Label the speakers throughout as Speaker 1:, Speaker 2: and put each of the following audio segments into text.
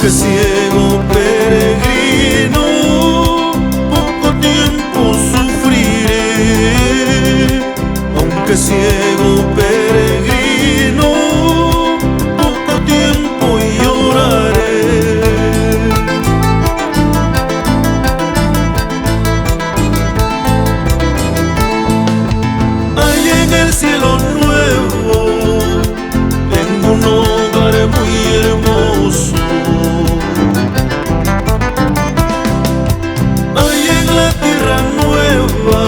Speaker 1: Aunque ciego peregrino, poco tiempo sufriré. Aunque ciego peregrino, poco tiempo lloraré. Allá en el cielo nuevo tengo un hogar muy hermoso. Allá en la tierra nueva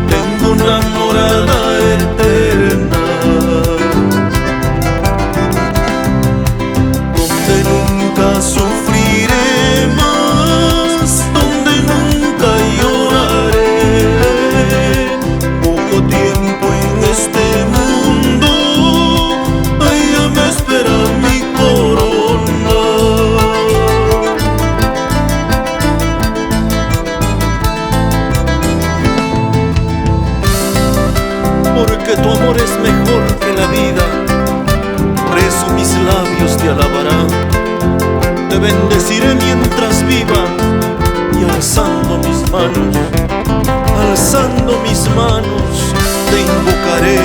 Speaker 1: tengo una morada eterna, donde nunca sufriré más, donde nunca lloraré. Poco tiempo en este mundo, allá me espera mi corona. Porque tu amor es mejor que la vida, por eso mis labios te alabarán. Te bendeciré mientras viva y alzando mis manos, te invocaré.